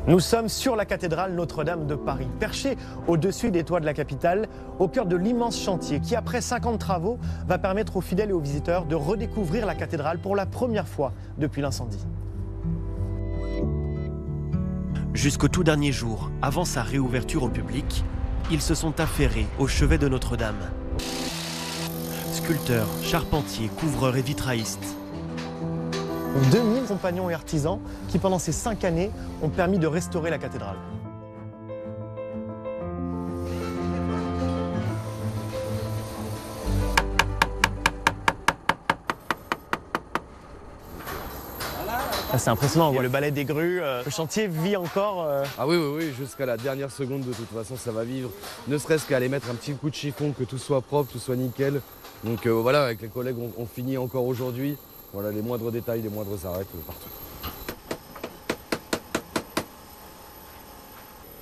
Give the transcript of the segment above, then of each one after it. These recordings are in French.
Nous sommes sur la cathédrale Notre-Dame de Paris, perchée au-dessus des toits de la capitale, au cœur de l'immense chantier qui, après 5 ans de travaux, va permettre aux fidèles et aux visiteurs de redécouvrir la cathédrale pour la première fois depuis l'incendie. Jusqu'au tout dernier jour, avant sa réouverture au public, ils se sont affairés au chevet de Notre-Dame. Sculpteurs, charpentiers, couvreurs et vitraillistes. 2000 compagnons et artisans qui, pendant ces 5 années, ont permis de restaurer la cathédrale. C'est impressionnant, on voit le balai des grues, le chantier vit encore. Ah oui, jusqu'à la dernière seconde de toute façon ça va vivre. Ne serait-ce qu'à aller mettre un petit coup de chiffon, que tout soit propre, tout soit nickel. Donc voilà, avec les collègues on finit encore aujourd'hui. Voilà les moindres détails, les moindres arêtes partout.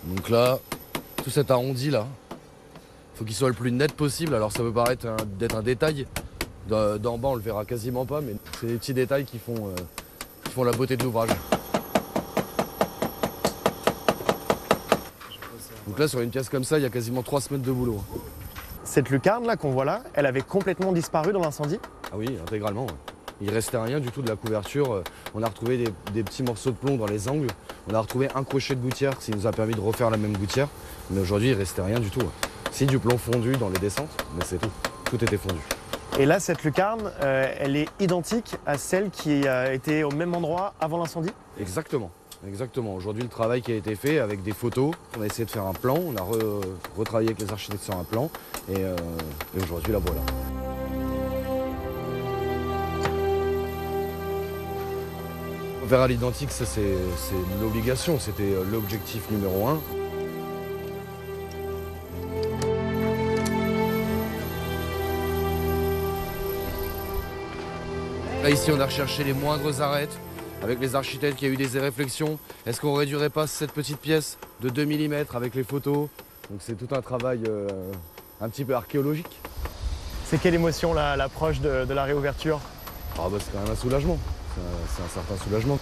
Donc là, tout cet arrondi là, faut qu'il soit le plus net possible. Alors ça peut paraître d'être un détail. D'en bas on le verra quasiment pas, mais c'est des petits détails qui font la beauté de l'ouvrage. Donc là sur une pièce comme ça, il y a quasiment 3 semaines de boulot. Cette lucarne là qu'on voit là, elle avait complètement disparu dans l'incendie? Ah oui, intégralement. Ouais. Il restait rien du tout de la couverture. On a retrouvé des petits morceaux de plomb dans les angles. On a retrouvé un crochet de gouttière, ce qui nous a permis de refaire la même gouttière. Mais aujourd'hui, il restait rien du tout. Ouais. Si, du plomb fondu dans les descentes, mais c'est tout. Tout était fondu. Et là, cette lucarne, elle est identique à celle qui était au même endroit avant l'incendie? Exactement. Exactement. Aujourd'hui, le travail qui a été fait avec des photos, on a essayé de faire un plan, on a retravaillé avec les architectes sur un plan, et aujourd'hui, la voilà. Faire à l'identique, ça c'est l'obligation, c'était l'objectif numéro 1. Là ici on a recherché les moindres arêtes, avec les architectes qui a eu des réflexions. Est-ce qu'on réduirait pas cette petite pièce de 2 mm avec les photos? Donc c'est tout un travail un petit peu archéologique. C'est quelle émotion l'approche de la réouverture? Ah bah c'est quand même un soulagement. C'est un certain soulagement.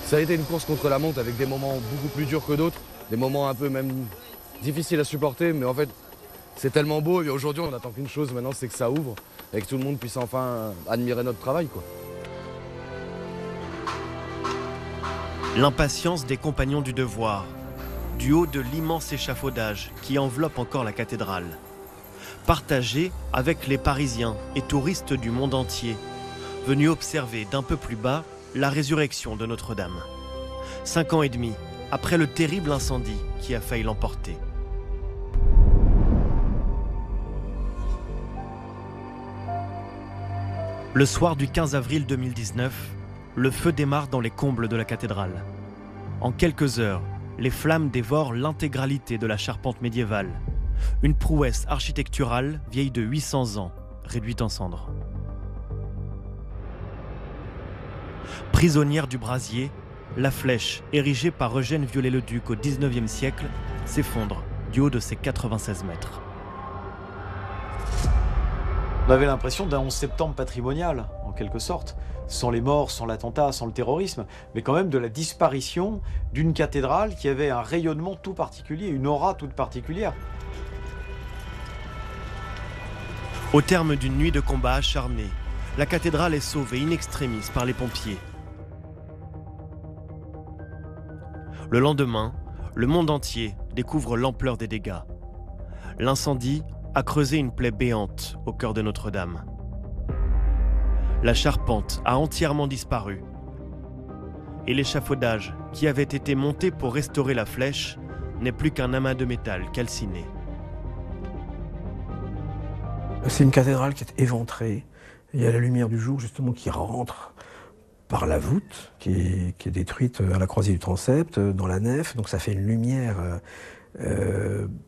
Ça a été une course contre la montre avec des moments beaucoup plus durs que d'autres, des moments un peu même difficiles à supporter, mais en fait c'est tellement beau et aujourd'hui on n'attend qu'une chose maintenant, c'est que ça ouvre et que tout le monde puisse enfin admirer notre travail, quoi. L'impatience des compagnons du devoir, du haut de l'immense échafaudage qui enveloppe encore la cathédrale, partagée avec les Parisiens et touristes du monde entier, venus observer d'un peu plus bas la résurrection de Notre-Dame. 5 ans et demi après le terrible incendie qui a failli l'emporter. Le soir du 15 avril 2019, le feu démarre dans les combles de la cathédrale. En quelques heures, les flammes dévorent l'intégralité de la charpente médiévale. Une prouesse architecturale vieille de 800 ans, réduite en cendres. Prisonnière du brasier, la flèche, érigée par Eugène Viollet-le-Duc au XIXe siècle, s'effondre du haut de ses 96 mètres. On avait l'impression d'un 11 septembre patrimonial, en quelque sorte, sans les morts, sans l'attentat, sans le terrorisme, mais quand même de la disparition d'une cathédrale qui avait un rayonnement tout particulier, une aura toute particulière. Au terme d'une nuit de combat acharné, la cathédrale est sauvée in extremis par les pompiers. Le lendemain, le monde entier découvre l'ampleur des dégâts. L'incendie a creusé une plaie béante au cœur de Notre-Dame. La charpente a entièrement disparu. Et l'échafaudage, qui avait été monté pour restaurer la flèche, n'est plus qu'un amas de métal calciné. C'est une cathédrale qui est éventrée. Il y a la lumière du jour justement qui rentre par la voûte, qui est détruite à la croisée du transept, dans la nef. Donc ça fait une lumière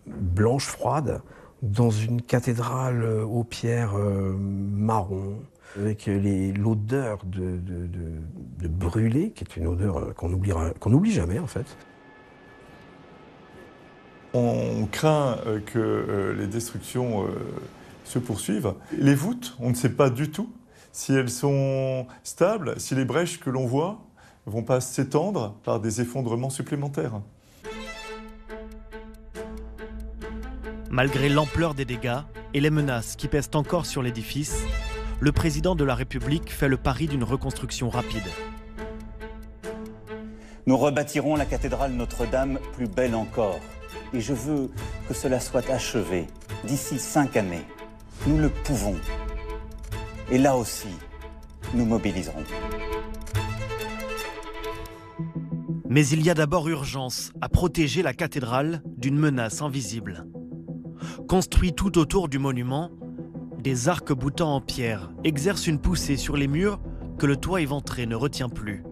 blanche, froide, dans une cathédrale aux pierres marron, avec l'odeur de brûlé, qui est une odeur qu'on n'oublie jamais en fait. On craint que les destructions se poursuivent. Les voûtes, on ne sait pas du tout si elles sont stables, si les brèches que l'on voit ne vont pas s'étendre par des effondrements supplémentaires. Malgré l'ampleur des dégâts et les menaces qui pèsent encore sur l'édifice, le président de la République fait le pari d'une reconstruction rapide. Nous rebâtirons la cathédrale Notre-Dame plus belle encore. Et je veux que cela soit achevé d'ici 5 années. Nous le pouvons. Et là aussi, nous mobiliserons. Mais il y a d'abord urgence à protéger la cathédrale d'une menace invisible. Construits tout autour du monument, des arcs-boutants en pierre exercent une poussée sur les murs que le toit éventré ne retient plus.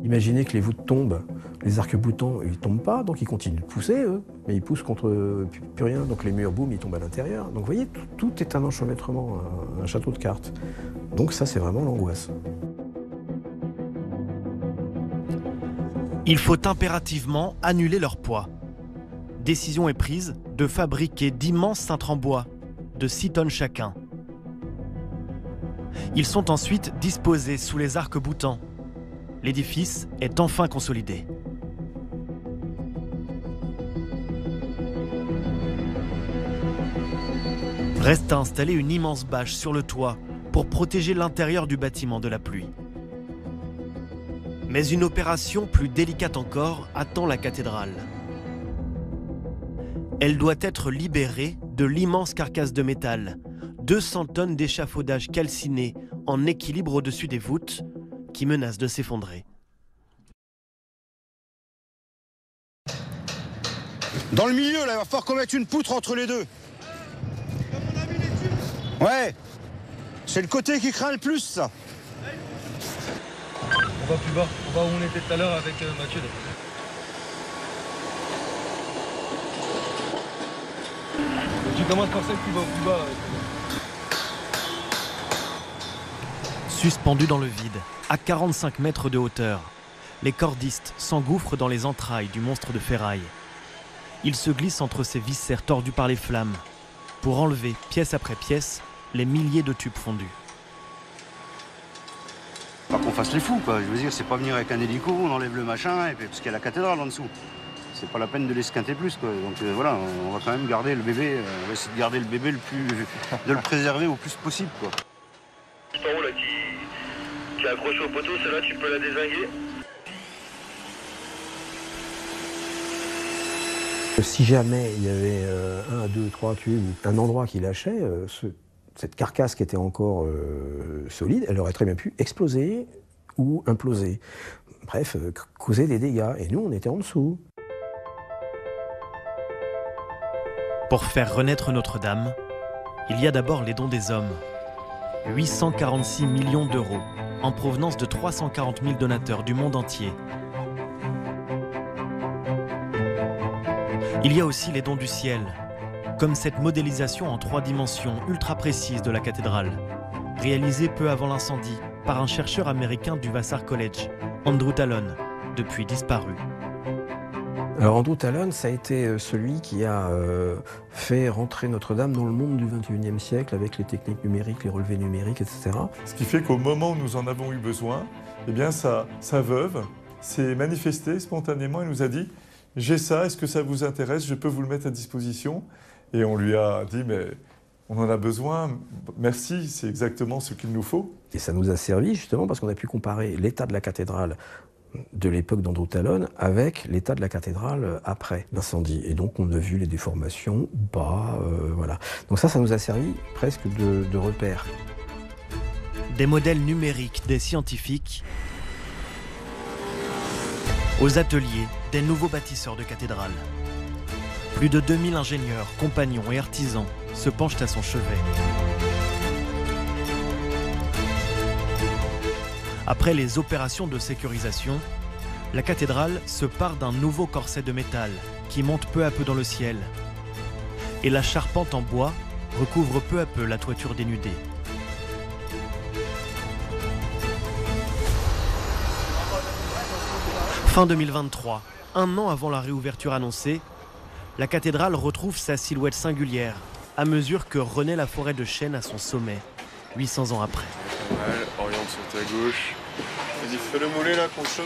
Imaginez que les voûtes tombent, les arcs-boutants, ils ne tombent pas, donc ils continuent de pousser, eux, mais ils poussent contre plus rien, donc les murs, boum, ils tombent à l'intérieur. Donc vous voyez, tout est un enchevêtrement, un château de cartes. Donc ça, c'est vraiment l'angoisse. Il faut impérativement annuler leur poids. Décision est prise de fabriquer d'immenses cintres en bois, de 6 tonnes chacun. Ils sont ensuite disposés sous les arcs-boutants. L'édifice est enfin consolidé. Reste à installer une immense bâche sur le toit pour protéger l'intérieur du bâtiment de la pluie. Mais une opération plus délicate encore attend la cathédrale. Elle doit être libérée de l'immense carcasse de métal, 200 tonnes d'échafaudage calciné en équilibre au-dessus des voûtes, qui menacent de s'effondrer. Dans le milieu, là, il va falloir qu'on mette une poutre entre les deux. Ouais, c'est le côté qui craint le plus, ça. On va plus bas, on va où on était tout à l'heure avec Mathieu. Tu commences par celle qui va au plus bas. Suspendus dans le vide, à 45 mètres de hauteur, les cordistes s'engouffrent dans les entrailles du monstre de ferraille. Ils se glissent entre ces viscères tordus par les flammes pour enlever, pièce après pièce, les milliers de tubes fondus. Pas qu'on fasse les fous, quoi. Je veux dire, c'est pas venir avec un hélico, on enlève le machin, et puis, parce qu'il y a la cathédrale en dessous. C'est pas la peine de l'esquinter plus, quoi. Donc voilà, on va quand même garder le bébé, on va essayer de garder le bébé de le préserver au plus possible, quoi. En haut là qui est accroché au poteau, celle-là tu peux la dézinguer. Si jamais il y avait 1, 2, 3 tubes, un endroit qui lâchait, cette carcasse qui était encore solide, elle aurait très bien pu exploser ou imploser. Bref, causer des dégâts. Et nous, on était en dessous. Pour faire renaître Notre-Dame, il y a d'abord les dons des hommes. 846 millions d'euros en provenance de 340 000 donateurs du monde entier. Il y a aussi les dons du ciel, comme cette modélisation en 3 dimensions ultra précise de la cathédrale, réalisée peu avant l'incendie par un chercheur américain du Vassar College, Andrew Tallon, depuis disparu. Alors Andrew Tallon, ça a été celui qui a fait rentrer Notre-Dame dans le monde du XXIe siècle avec les techniques numériques, les relevés numériques, etc. Ce qui fait qu'au moment où nous en avons eu besoin, eh bien sa veuve s'est manifestée spontanément et nous a dit « J'ai ça, est-ce que ça vous intéresse? Je peux vous le mettre à disposition ?» Et on lui a dit « Mais on en a besoin, merci, c'est exactement ce qu'il nous faut. » Et ça nous a servi justement parce qu'on a pu comparer l'état de la cathédrale de l'époque d'Andrew Tallon avec l'état de la cathédrale après l'incendie. Et donc on a vu les déformations ou pas, voilà. Donc ça nous a servi presque de repère. Des modèles numériques des scientifiques aux ateliers des nouveaux bâtisseurs de cathédrales. Plus de 2000 ingénieurs, compagnons et artisans se penchent à son chevet. Après les opérations de sécurisation, la cathédrale se pare d'un nouveau corset de métal qui monte peu à peu dans le ciel. Et la charpente en bois recouvre peu à peu la toiture dénudée. Fin 2023, un an avant la réouverture annoncée, la cathédrale retrouve sa silhouette singulière à mesure que renaît la forêt de chênes à son sommet, 800 ans après. Oriente sur ta gauche. Vas-y, fais-le mouler là, qu'on le chope.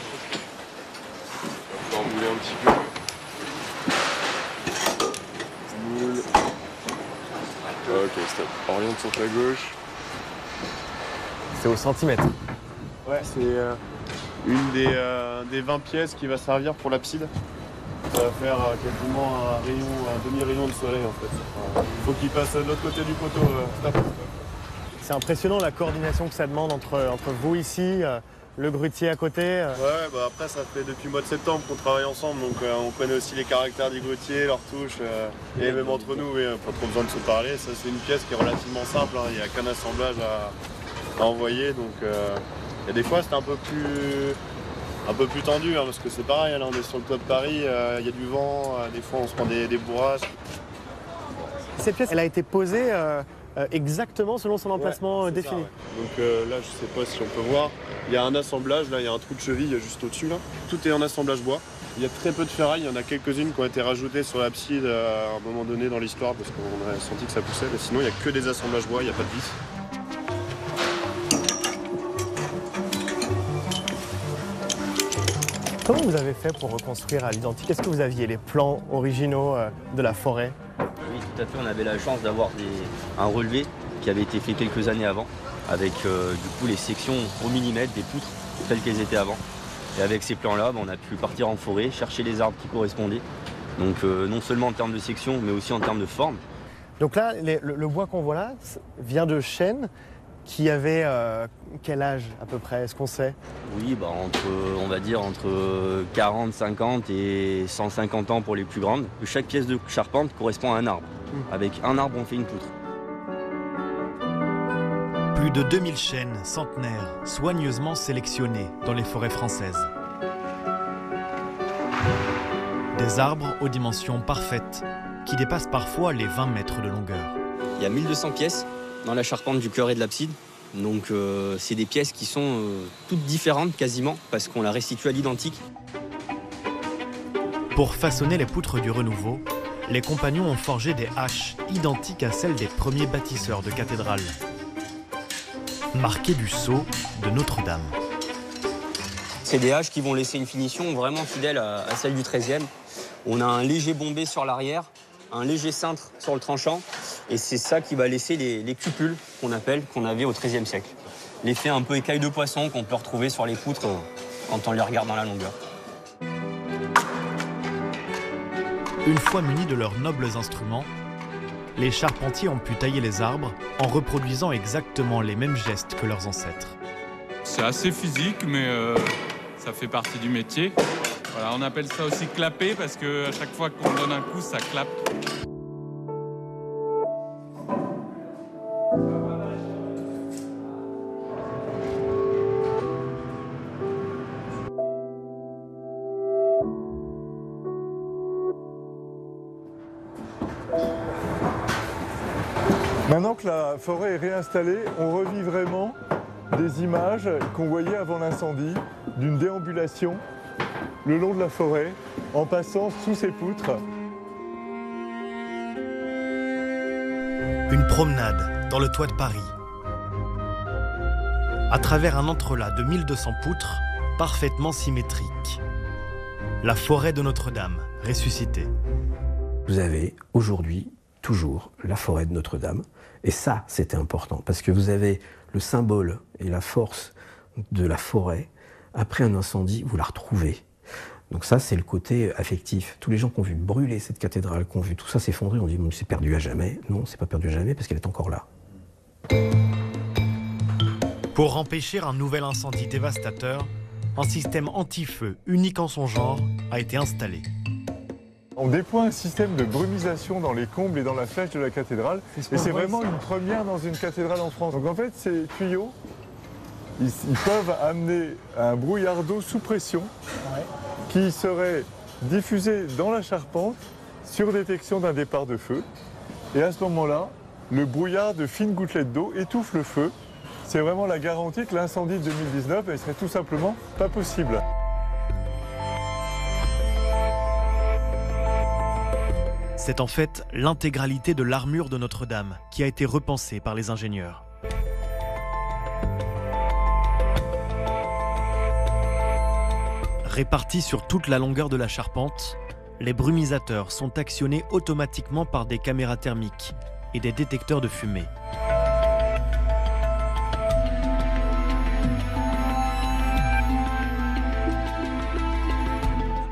On va mouler un petit peu. Moule. Ok, stop. Oriente sur ta gauche. C'est au centimètre. Ouais, c'est une des 20 pièces qui va servir pour l'abside. Ça va faire quasiment un demi-rayon de soleil en fait. Il faut qu'il passe de l'autre côté du poteau. Stop. C'est impressionnant la coordination que ça demande entre vous ici, le grutier à côté. Ouais, bah après ça fait depuis le mois de septembre qu'on travaille ensemble, donc on connaît aussi les caractères du grutier, leurs touches, et même entre nous, pas trop besoin de se parler. Ça c'est une pièce qui est relativement simple, hein. Il n'y a qu'un assemblage à envoyer, donc il y a des fois c'est un peu plus tendu, hein, parce que c'est pareil, là on est sur le toit de Paris, il y a du vent, des fois on se prend des bourrasques. Cette pièce, elle a été posée exactement selon son emplacement défini. Ça, ouais. Donc là, je sais pas si on peut voir, il y a un assemblage, là il y a un trou de cheville juste au-dessus, là. Tout est en assemblage bois. Il y a très peu de ferraille, il y en a quelques-unes qui ont été rajoutées sur l'abside à un moment donné dans l'histoire, parce qu'on a senti que ça poussait, mais sinon il n'y a que des assemblages bois, il n'y a pas de vis. Comment vous avez fait pour reconstruire à l'identique? Est-ce que vous aviez les plans originaux de la forêt? Oui, tout à fait. On avait la chance d'avoir un relevé qui avait été fait quelques années avant, avec du coup les sections au millimètre des poutres telles qu'elles étaient avant. Et avec ces plans-là, on a pu partir en forêt, chercher les arbres qui correspondaient. Donc non seulement en termes de section, mais aussi en termes de forme. Donc là, le bois qu'on voit là vient de chênes qui avaient quel âge à peu près? Est-ce qu'on sait? Oui, on va dire entre 40, 50 et 150 ans pour les plus grandes. Chaque pièce de charpente correspond à un arbre. Avec un arbre, on fait une poutre. Plus de 2000 chênes centenaires soigneusement sélectionnés dans les forêts françaises. Des arbres aux dimensions parfaites qui dépassent parfois les 20 mètres de longueur. Il y a 1200 pièces dans la charpente du chœur et de l'abside. Donc c'est des pièces qui sont toutes différentes quasiment parce qu'on la restitue à l'identique. Pour façonner les poutres du renouveau, les compagnons ont forgé des haches identiques à celles des premiers bâtisseurs de cathédrales, marquées du sceau de Notre-Dame. C'est des haches qui vont laisser une finition vraiment fidèle à celle du XIIIe. On a un léger bombé sur l'arrière, un léger cintre sur le tranchant, et c'est ça qui va laisser les cupules qu'on avait au XIIIe siècle. L'effet un peu écaille de poisson qu'on peut retrouver sur les poutres quand on les regarde dans la longueur. Une fois munis de leurs nobles instruments, les charpentiers ont pu tailler les arbres en reproduisant exactement les mêmes gestes que leurs ancêtres. C'est assez physique, mais ça fait partie du métier. Voilà, on appelle ça aussi clapper parce qu'à chaque fois qu'on donne un coup, ça clappe. Maintenant que la forêt est réinstallée, on revit vraiment des images qu'on voyait avant l'incendie, d'une déambulation le long de la forêt, en passant sous ces poutres. Une promenade dans le toit de Paris. À travers un entrelac de 1200 poutres parfaitement symétriques. La forêt de Notre-Dame ressuscitée. Vous avez aujourd'hui toujours la forêt de Notre-Dame. Et ça, c'était important, parce que vous avez le symbole et la force de la forêt. Après un incendie, vous la retrouvez. Donc ça, c'est le côté affectif. Tous les gens qui ont vu brûler cette cathédrale, qui ont vu tout ça s'effondrer, ont dit « c'est perdu à jamais ». Non, c'est pas perdu à jamais, parce qu'elle est encore là. Pour empêcher un nouvel incendie dévastateur, un système anti-feu unique en son genre a été installé. On déploie un système de brumisation dans les combles et dans la flèche de la cathédrale. Et c'est vraiment une première dans une cathédrale en France. Donc en fait, ces tuyaux, ils peuvent amener un brouillard d'eau sous pression qui serait diffusé dans la charpente sur détection d'un départ de feu. Et à ce moment-là, le brouillard de fines gouttelettes d'eau étouffe le feu. C'est vraiment la garantie que l'incendie de 2019 ne serait tout simplement pas possible. C'est en fait l'intégralité de l'armure de Notre-Dame qui a été repensée par les ingénieurs. Répartis sur toute la longueur de la charpente, les brumisateurs sont actionnés automatiquement par des caméras thermiques et des détecteurs de fumée.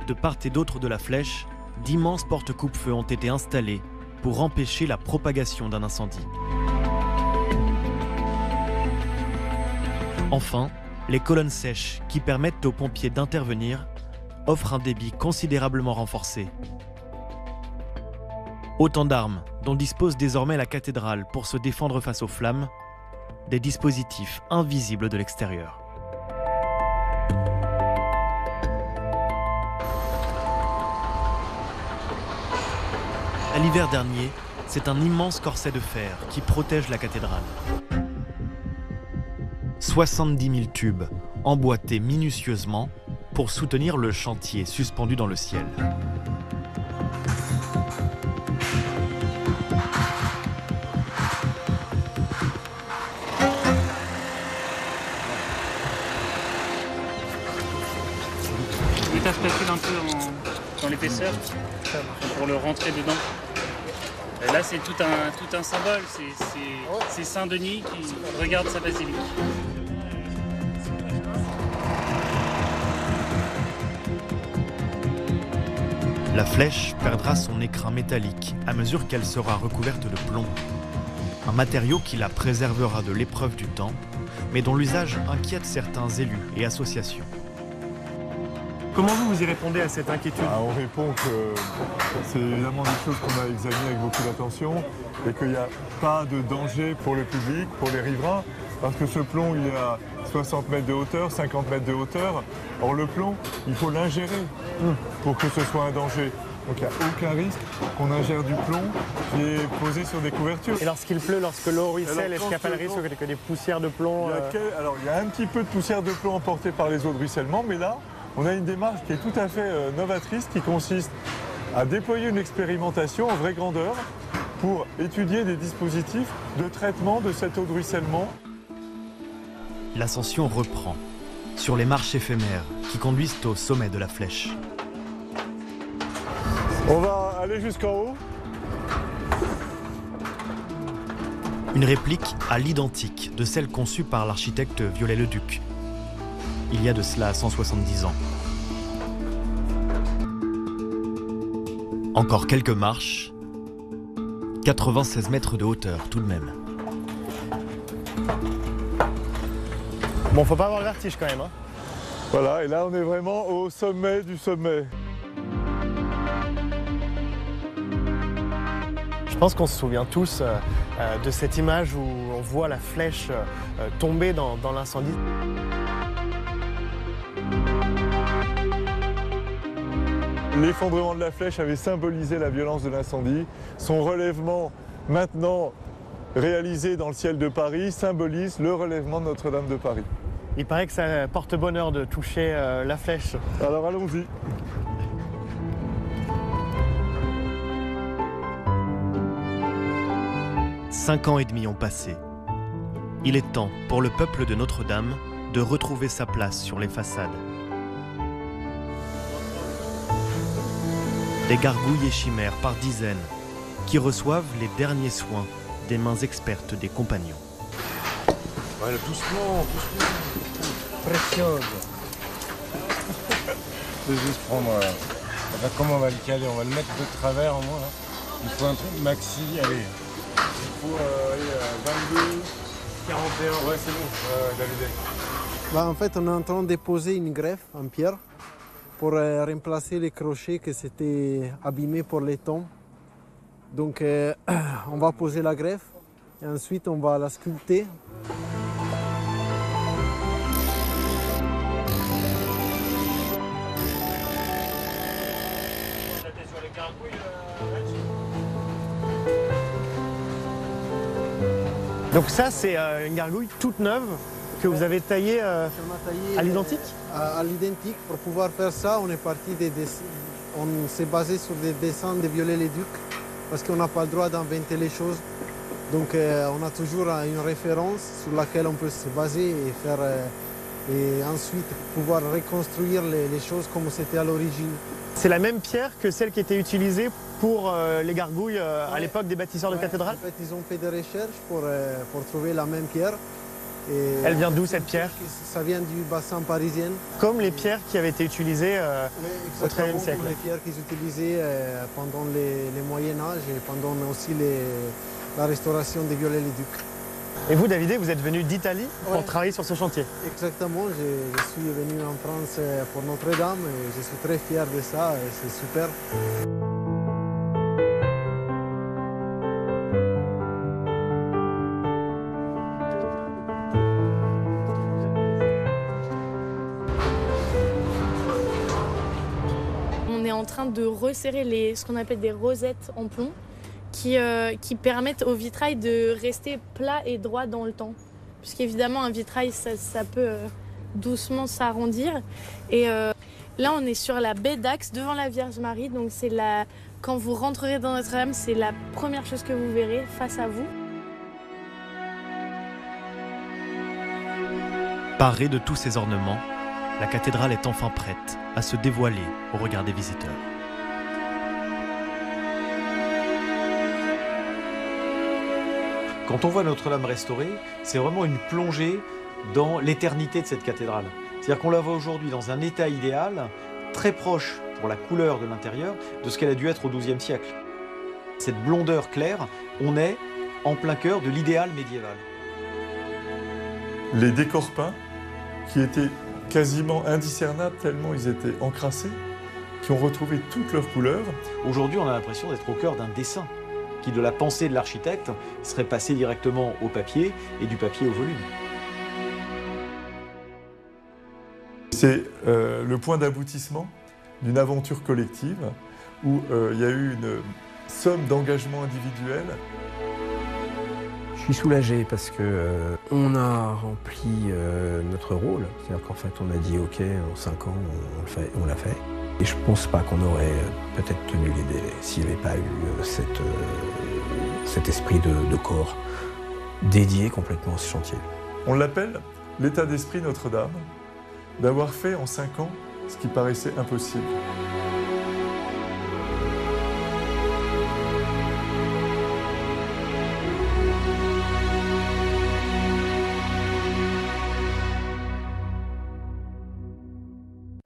De part et d'autre de la flèche, d'immenses portes coupe-feu ont été installées pour empêcher la propagation d'un incendie. Enfin, les colonnes sèches qui permettent aux pompiers d'intervenir offrent un débit considérablement renforcé. Autant d'armes dont dispose désormais la cathédrale pour se défendre face aux flammes, des dispositifs invisibles de l'extérieur. À l'hiver dernier, c'est un immense corset de fer qui protège la cathédrale. 70 000 tubes emboîtés minutieusement pour soutenir le chantier suspendu dans le ciel. L'étage calcule un peu dans l'épaisseur pour le rentrer dedans. Et là, c'est tout un symbole. C'est Saint-Denis qui regarde sa basilique. La flèche perdra son écrin métallique à mesure qu'elle sera recouverte de plomb. Un matériau qui la préservera de l'épreuve du temps, mais dont l'usage inquiète certains élus et associations. Comment vous y répondez à cette inquiétude? On répond que c'est évidemment des choses qu'on a examinées avec beaucoup d'attention et qu'il n'y a pas de danger pour le public, pour les riverains, parce que ce plomb, il est à 60 mètres de hauteur, 50 mètres de hauteur. Or, le plomb, il faut l'ingérer pour que ce soit un danger. Donc, il n'y a aucun risque qu'on ingère du plomb qui est posé sur des couvertures. Et lorsqu'il pleut, lorsque l'eau ruisselle, est-ce qu'il n'y a pas le risque que des poussières de plomb Alors, il y a un petit peu de poussière de plomb emportée par les eaux de ruissellement, mais là, on a une démarche qui est tout à fait novatrice, qui consiste à déployer une expérimentation en vraie grandeur pour étudier des dispositifs de traitement de cette eau de ruissellement. L'ascension reprend sur les marches éphémères qui conduisent au sommet de la flèche. On va aller jusqu'en haut. Une réplique à l'identique de celle conçue par l'architecte Viollet-le-Duc. Il y a de cela 170 ans. Encore quelques marches, 96 mètres de hauteur tout de même. Bon, faut pas avoir le vertige quand même. Hein. Voilà, et là on est vraiment au sommet du sommet. Je pense qu'on se souvient tous de cette image où on voit la flèche tomber dans l'incendie. L'effondrement de la flèche avait symbolisé la violence de l'incendie. Son relèvement, maintenant réalisé dans le ciel de Paris, symbolise le relèvement de Notre-Dame de Paris. Il paraît que ça porte bonheur de toucher la flèche. Alors allons-y. « 5 ans et demi ont passé. Il est temps pour le peuple de Notre-Dame de retrouver sa place sur les façades. Des gargouilles et chimères par dizaines qui reçoivent les derniers soins des mains expertes des compagnons. Ouais, doucement, doucement. Précieuse. Je vais juste prendre... comment on va le caler? On va le mettre de travers au moins. Là. Il faut un truc maxi. Allez. Il faut 22, 41. Ouais, c'est bon, David. En fait, on est en train de déposer une greffe en pierre pour remplacer les crochets qui s'étaient abîmés pour les tombes. Donc on va poser la greffe et ensuite on va la sculpter. Donc ça c'est une gargouille toute neuve que vous avez taillée à l'identique? À l'identique. Pour pouvoir faire ça, on est parti on s'est basé sur des dessins de Viollet-le-Duc parce qu'on n'a pas le droit d'inventer les choses. Donc on a toujours une référence sur laquelle on peut se baser et faire et ensuite pouvoir reconstruire les choses comme c'était à l'origine. C'est la même pierre que celle qui était utilisée pour les gargouilles à l'époque des bâtisseurs de cathédrales? En fait, ils ont fait des recherches pour trouver la même pierre. Et elle vient d'où cette pierre? Ça vient du bassin parisien. Comme les pierres qui avaient été utilisées au XIIIe siècle. Comme les pierres qu'ils utilisaient pendant les Moyen-Âge et pendant aussi la restauration des violets-les-ducs. Et vous, David, vous êtes venu d'Italie pour travailler sur ce chantier? Exactement, je suis venu en France pour Notre-Dame et je suis très fier de ça et c'est super. On est en train de resserrer ce qu'on appelle des rosettes en plomb qui permettent au vitrail de rester plat et droit dans le temps. Puisqu'évidemment, un vitrail, ça peut doucement s'arrondir. Et là, on est sur la baie d'Axe devant la Vierge Marie. Donc, quand vous rentrerez dans Notre-Dame, c'est la première chose que vous verrez face à vous. Parée de tous ces ornements, la cathédrale est enfin prête à se dévoiler au regard des visiteurs. Quand on voit Notre-Dame restaurée, c'est vraiment une plongée dans l'éternité de cette cathédrale. C'est-à-dire qu'on la voit aujourd'hui dans un état idéal, très proche pour la couleur de l'intérieur de ce qu'elle a dû être au XIIe siècle. Cette blondeur claire, on est en plein cœur de l'idéal médiéval. Les décors peints, qui étaient quasiment indiscernables tellement ils étaient encrassés, qui ont retrouvé toutes leurs couleurs. Aujourd'hui, on a l'impression d'être au cœur d'un dessin qui, de la pensée de l'architecte, serait passé directement au papier et du papier au volume. C'est le point d'aboutissement d'une aventure collective où il y a eu une somme d'engagement individuel. Je suis soulagé parce que on a rempli notre rôle. C'est-à-dire qu'en fait, on a dit OK, en 5 ans, on l'a fait. Et je ne pense pas qu'on aurait peut-être tenu les délais s'il n'y avait pas eu cet esprit de corps dédié complètement à ce chantier. On l'appelle l'état d'esprit Notre-Dame, d'avoir fait en 5 ans ce qui paraissait impossible.